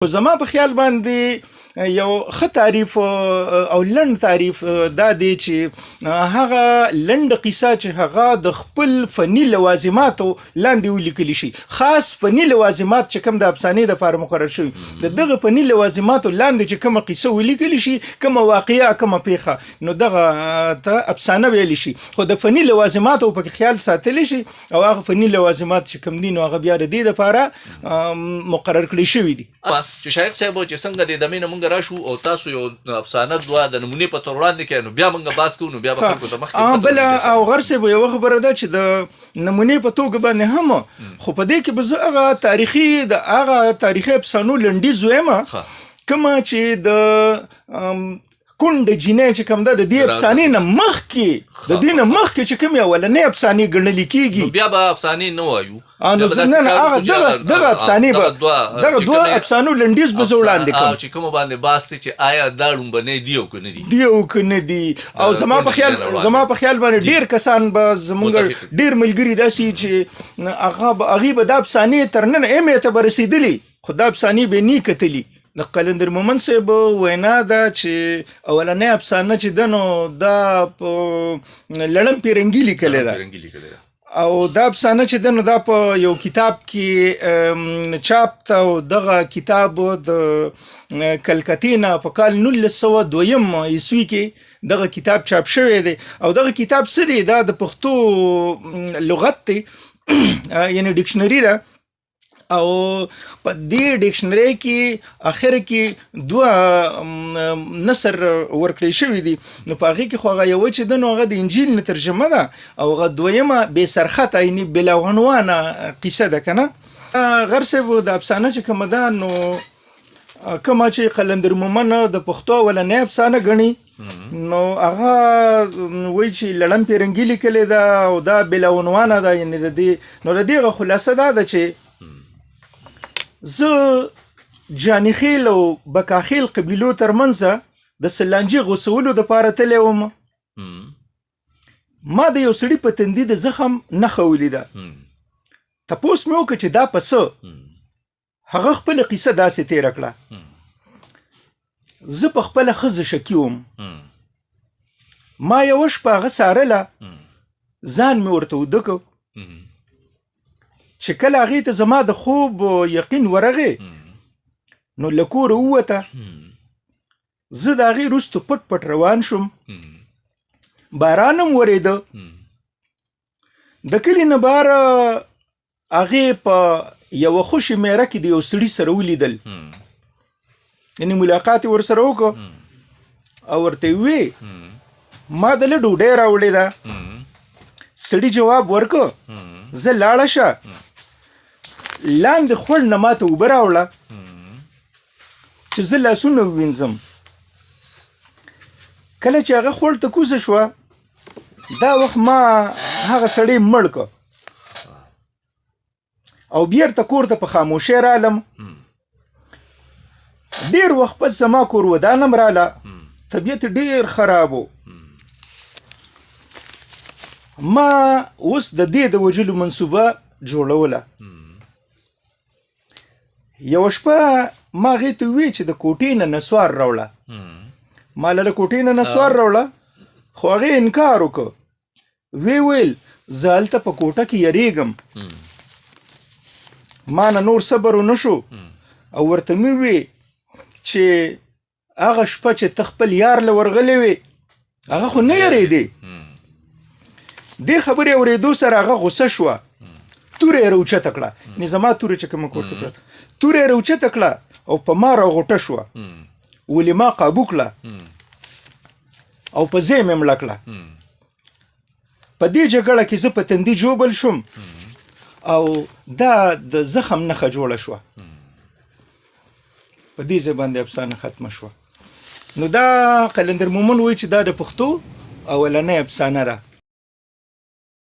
خو زما په خیال باندې یو ښه تعریف او لنډ تعریف دا دی چې هغه لنډه قصه چې هغه د خپل فني لوازماتو لاندې ولیکلی شي، خاص فني لوازمات چې کوم د افسانې دپاره مقرر شوي، د دغه فني لوازماتو لاندې چې کومه قصه ولیکلی شي، کومه واقعه، کومه پیښه، نو دغه ته افسانه ویلی شي. خو د فني لوازماتو پکې خیال ساتلی شي او هغه فني لوازمات چې کوم دي نو هغه بیا د دې دپاره مقرر کړي شوي دي. چې شایق صاحب چې څنګه د دمې نه مونږ راشو او تاسو یو افسانه دوه د نمونې په تور وړاندې کړئ، نو بیا مونږ باس کوو، نو بیا به خلکو ته مخکې بله او غر صاحب یوه خبره ده چې د نمونې په توګه باندې هم، خو په دې کې به زه هغه تاریخي افسانو لنډیز ویمه کومه چې د کونډه جینۍ چې کوم ده د دې افسانې نه مخکې چې کومې اولنۍ افسانې ګڼلې کېږي، نو بیا به افسانې نه وایو. نه هغه دغه افسانې به دغه دوه افسانو لنډیز به زه وړاندې کړم چې کومه باندې باس دی چې آیا دا ړومبنۍ دي او که نه دي، او که نه دي. او زما په خیال باندې ډېر کسان به زمونږ ډېر ملګري داسې چې هغې به دا افسانې تر نن ایمې ته به رسېدلي، خو دا افسانې به یې نه کتلي. د قلندر مومند صاحب وینا ده چې اولنۍ افسانه چې ده نو دا په لړم پیرنګي لیکلې ده او دا افسانه چې ده نو دا په یو کتاب کې چاپ ته، او دغه کتاب د کلکتې نه په کال 1902 عیسوي کې دغه کتاب چاپ شوی دی. او دغه کتاب څه دی؟ دا د پښتو لغت دی، یعنی ډکشنري ده. او په دې ډکشنري کې اخر کې دوه نثر ورکړی شوي دي. نو په هغې کې خو هغه یوه چې ده نو هغه د انجیل نه ترجمه ده، او هغه دویمه بې سرخطه یعنې بلاعنوانه قصه ده که نه. غر صاحب د افسانه چې کومه ده نو کومه چې قلندر مومند د پښتو اولنۍ افسانه ګڼي، نو هغه وایي چې لړم پیرنګي لیکلې ده او دا بلاعنوانه ده. یعنې د دې نو د دې خلاصه دا ده چې زه جانخیل او بکاخیل قبیلو ترمنځ د سلانجې غوڅولو دپاره تللی وم. ما د یو سړي په تندي د زخم نښه ولیده. تپوس مې وکړه چې دا په څه؟ هغه خپله قصه داسې تېره کړه: زه په خپله ښځه شکي وم، ما یوه شپه هغه څارله، ځان مې ورته وده کړ چې کله هغې ته زما د خوب یقین ورغې نو له کوره ووته. زه د هغې وروسته پټ پټ روان شوم، باران هم ورېده. د کلي نه بهر هغې په یوه خوشي میره کې د یو سړي سره ولیدل، یعنې ملاقات یې ورسره وکړو او ورته یې ووې ما دله ډوډۍ راوړې ده. سړي جواب ورکړ زه لاړه شه، لاندې خوړ نه ماته اوبه راوړه چې زه لاسونه ووینځم. کله چې هغه خوړ ته کوزه شوه، دا وخت ما هغه سړی مړ که او بیرته کور ته په خاموشۍ رالم. ډېر وخت پس زما کور ودانم راله، طبیعت ډېر خراب و. ما اوس د دې د وجلو منصوبه جوړوله. یوه شپه ما هغې ته وویل چې د کوټې نه نسوار راوړه. ما له کوټې نه نسوار راوړه، خو هغې انکار وکړ. ویې ویل زه هلته په کوټه کې یریږم. ما نه نور صبر ونه شو او ورته مې وویل چې هغه شپه چې ته خپل یار له ورغلی وې هغه خو نه یریدې. دې خبرې اورېدو سره هغه غوسه شوه، توره یې راوچته کړه، یعنې زما توره چې کومه کور کې پرته توره یې راوچته کړه او په ما راغوټه شوه. ولې ما قابو کړه او په ځای مې مړه کړه. په دې جګړه کې زه په تندي جوبل شوم او دا د زخم نښه جوړه شوه. په دې ځای باندې افسانه ختمه شوه. نو دا قلندر مومند وایي چې دا د پښتو اولنۍ افسانه ده.